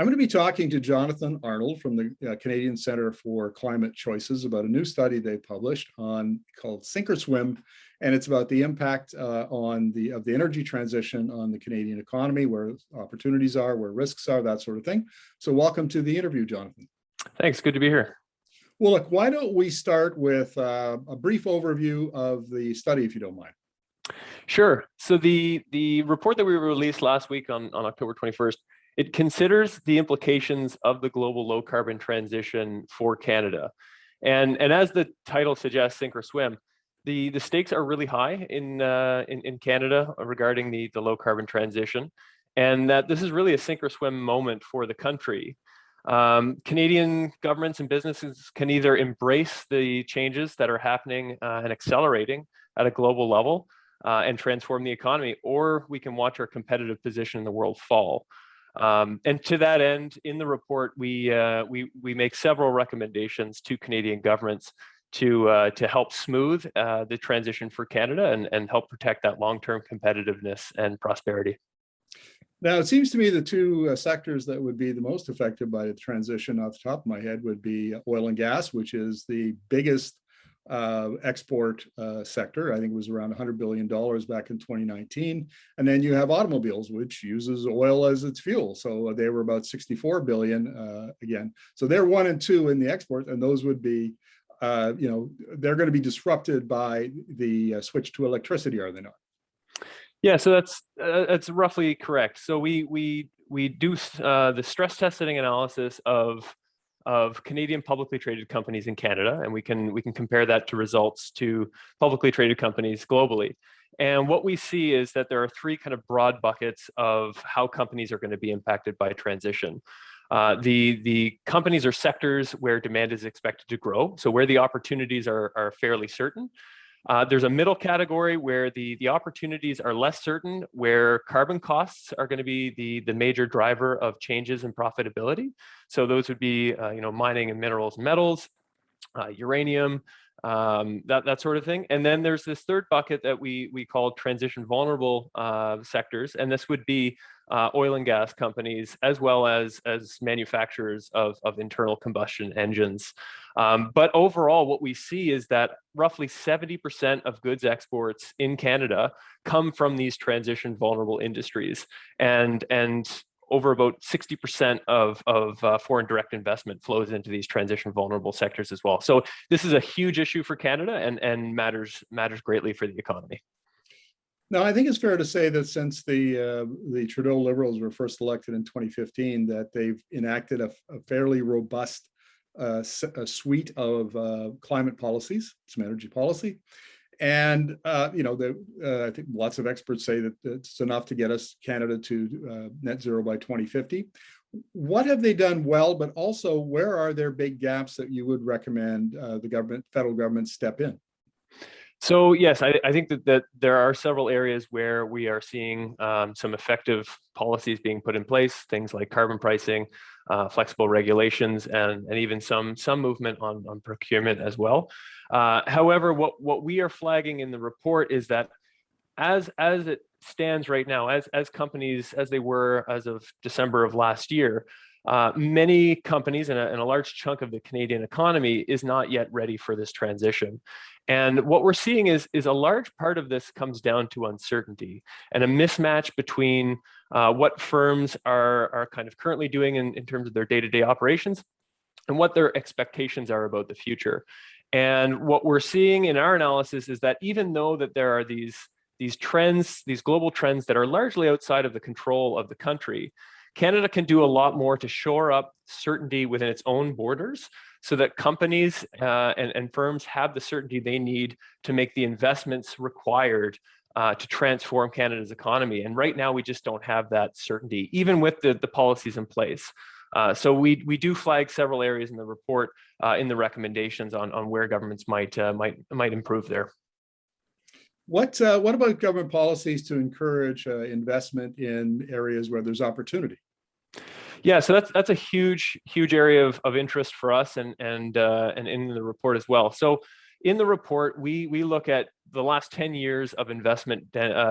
I'm going to be talking to Jonathan Arnold from the Canadian Centre for Climate Choices about a new study they published called Sink or Swim, and it's about the impact of the energy transition on the Canadian economy, where opportunities are, where risks are, that sort of thing. So welcome to the interview, Jonathan. Thanks, good to be here. Well, look, why don't we start with a brief overview of the study, if you don't mind. Sure. So the report that we released last week on October 21st, it considers the implications of the global low carbon transition for Canada. And as the title suggests, sink or swim, the stakes are really high in Canada regarding the low carbon transition, and that this is really a sink or swim moment for the country. Canadian governments and businesses can either embrace the changes that are happening and accelerating at a global level and transform the economy, or we can watch our competitive position in the world fall. And to that end, in the report, we make several recommendations to Canadian governments to help smooth the transition for Canada and help protect that long-term competitiveness and prosperity. Now, it seems to me the two sectors that would be the most affected by the transition off the top of my head would be oil and gas, which is the biggest export sector. I think it was around $100 billion back in 2019. And then you have automobiles, which uses oil as its fuel. So they were about 64 billion again. So they're 1 and 2 in the export, and those would be, they're going to be disrupted by the switch to electricity, are they not? Yeah, so that's roughly correct. So we do the stress testing analysis of Canadian publicly traded companies in Canada, and we can compare that to results to publicly traded companies globally. And what we see is that there are 3 kind of broad buckets of how companies are going to be impacted by transition. The companies or sectors where demand is expected to grow, so where the opportunities are fairly certain. There's a middle category where the opportunities are less certain, where carbon costs are going to be the major driver of changes in profitability. So those would be mining and minerals and metals, uranium, that sort of thing. And then there's this third bucket that we call transition vulnerable sectors, and this would be oil and gas companies, as well as manufacturers of internal combustion engines. But overall, what we see is that roughly 70% of goods exports in Canada come from these transition vulnerable industries, and over about 60% of foreign direct investment flows into these transition vulnerable sectors as well. So this is a huge issue for Canada and matters greatly for the economy. Now, I think it's fair to say that since the Trudeau Liberals were first elected in 2015, that they've enacted a fairly robust a suite of climate policies, some energy policy. And, I think lots of experts say that it's enough to get us Canada to net zero by 2050. What have they done well, but also where are there big gaps that you would recommend the federal government step in? So yes, I think that there are several areas where we are seeing some effective policies being put in place, things like carbon pricing, flexible regulations, and even some movement on procurement as well. However, what we are flagging in the report is that as it stands right now, as companies, as they were as of December of last year, many companies and a large chunk of the Canadian economy is not yet ready for this transition. And what we're seeing is a large part of this comes down to uncertainty and a mismatch between what firms are kind of currently doing in terms of their day-to-day operations and what their expectations are about the future. And what we're seeing in our analysis is that even though that there are these trends, these global trends that are largely outside of the control of the country, Canada can do a lot more to shore up certainty within its own borders so that companies and firms have the certainty they need to make the investments required to transform Canada's economy. And right now, we just don't have that certainty, even with the policies in place. So we do flag several areas in the report, in the recommendations on where governments might improve there. What about government policies to encourage investment in areas where there's opportunity? Yeah, so that's a huge area of interest for us and in the report as well. So in the report, we look at the last 10 years of investment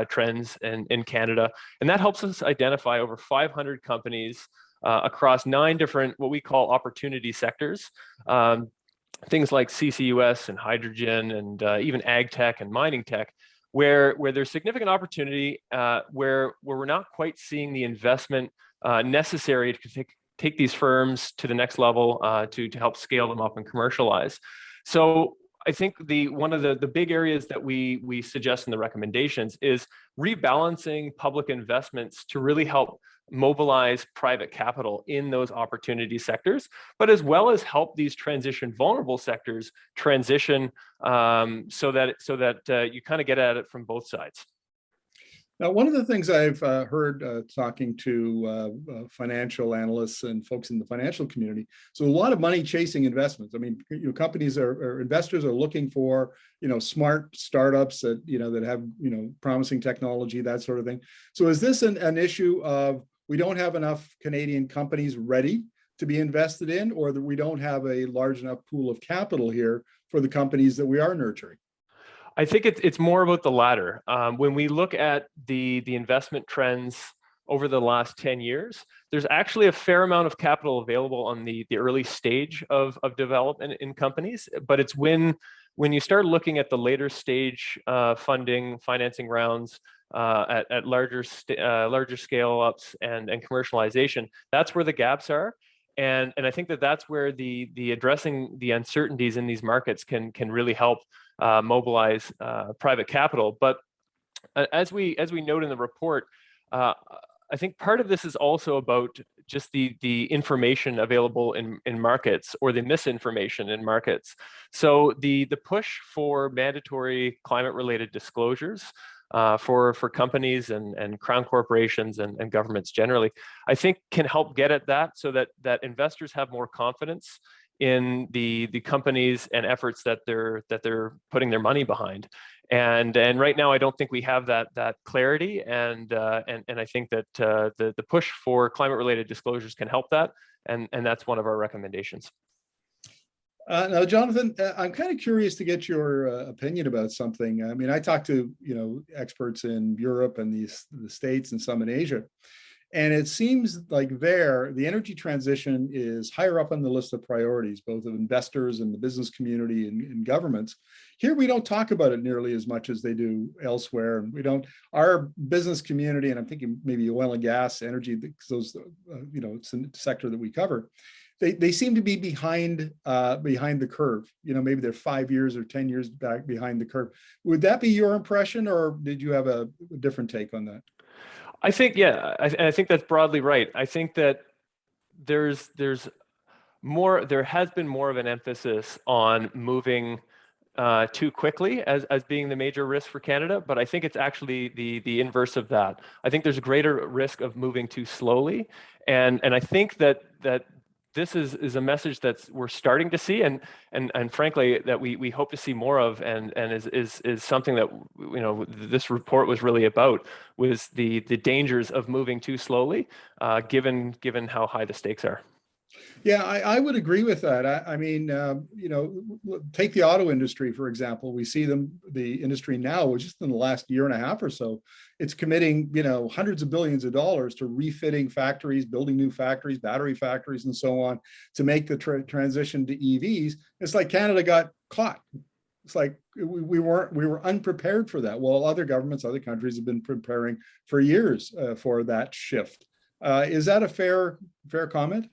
trends in Canada, and that helps us identify over 500 companies across 9 different, what we call opportunity sectors. Things like CCUS and hydrogen and even ag tech and mining tech, where there's significant opportunity, where we're not quite seeing the investment necessary to take these firms to the next level, to help scale them up and commercialize. So I think one of the big areas that we suggest in the recommendations is rebalancing public investments to really help mobilize private capital in those opportunity sectors, but as well as help these transition vulnerable sectors transition, so that you kind of get at it from both sides. Now, one of the things I've heard talking to financial analysts and folks in the financial community, so a lot of money chasing investments. I mean, companies or investors are looking for, smart startups that, that have, promising technology, that sort of thing. So is this an issue of we don't have enough Canadian companies ready to be invested in, or that we don't have a large enough pool of capital here for the companies that we are nurturing? I think it's more about the latter. When we look at the investment trends over the last 10 years, there's actually a fair amount of capital available on the early stage of development in companies. But it's when you start looking at the later stage financing rounds, at larger scale ups and commercialization, that's where the gaps are. And I think that's where the addressing the uncertainties in these markets can really help mobilize private capital. But as we note in the report, I think part of this is also about just the information available in markets, or the misinformation in markets. So the push for mandatory climate-related disclosures for companies and crown corporations and governments generally, I think can help get at that, so that investors have more confidence in the companies and efforts that they're putting their money behind. And right now, I don't think we have that clarity, and I think that the push for climate-related disclosures can help that, and that's one of our recommendations. Now, Jonathan, I'm kind of curious to get your opinion about something. I mean, I talk to experts in Europe and the States and some in Asia, and it seems like there the energy transition is higher up on the list of priorities, both of investors and the business community and governments. Here, we don't talk about it nearly as much as they do elsewhere. We don't. Our business community, and I'm thinking maybe oil and gas, energy, because those, it's a sector that we cover. They seem to be behind the curve. Maybe they're 5 years or 10 years back behind the curve. Would that be your impression, or did you have a different take on that? I think, yeah, I think that's broadly right. I think that there has been more of an emphasis on moving too quickly as being the major risk for Canada, but I think it's actually the inverse of that. I think there's a greater risk of moving too slowly, and I think that this is a message that we're starting to see, and frankly that we hope to see more of, and is something that this report was really about, was the dangers of moving too slowly, given how high the stakes are. Yeah, I would agree with that. I mean, take the auto industry, for example. We see the industry now, just in the last year and a half or so, it's committing, hundreds of billions of dollars to refitting factories, building new factories, battery factories, and so on, to make the transition to EVs. It's like Canada got caught. It's like we were unprepared for that. Well, other governments, other countries have been preparing for years for that shift. Is that a fair comment?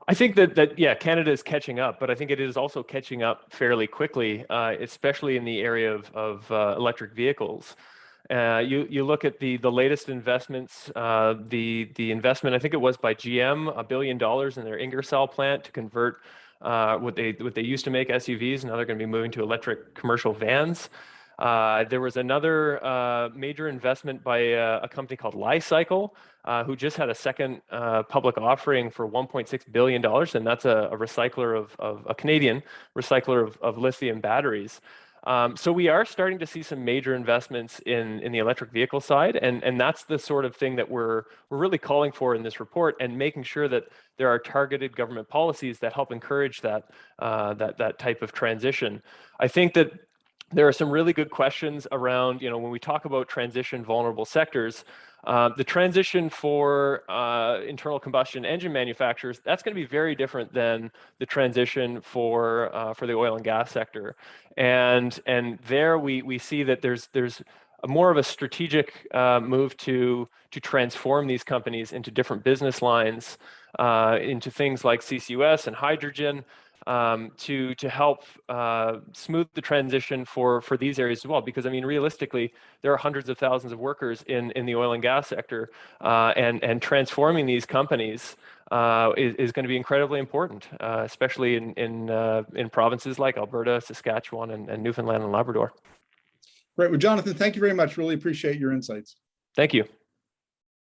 I think that yeah, Canada is catching up, but I think it is also catching up fairly quickly, especially in the area of electric vehicles. You look at the latest investments, the investment, I think it was by GM, $1 billion in their Ingersoll plant to convert what they used to make SUVs. Now they're going to be moving to electric commercial vans. There was another major investment by a company called Li-Cycle, who just had a second public offering for $1.6 billion, and that's a recycler of a Canadian recycler of lithium batteries. So we are starting to see some major investments in the electric vehicle side, and that's the sort of thing that we're really calling for in this report, and making sure that there are targeted government policies that help encourage that type of transition. I think that there are some really good questions around, when we talk about transition vulnerable sectors, The transition for internal combustion engine manufacturers, that's going to be very different than the transition for the oil and gas sector. And there we see that there's more of a strategic move to transform these companies into different business lines, into things like CCUS and hydrogen, to help smooth the transition for these areas as well. Because I mean, realistically, there are hundreds of thousands of workers in the oil and gas sector, and transforming these companies is going to be incredibly important, especially in provinces like Alberta, Saskatchewan, and Newfoundland and Labrador. Great. Well, Jonathan, thank you very much. Really appreciate your insights. Thank you.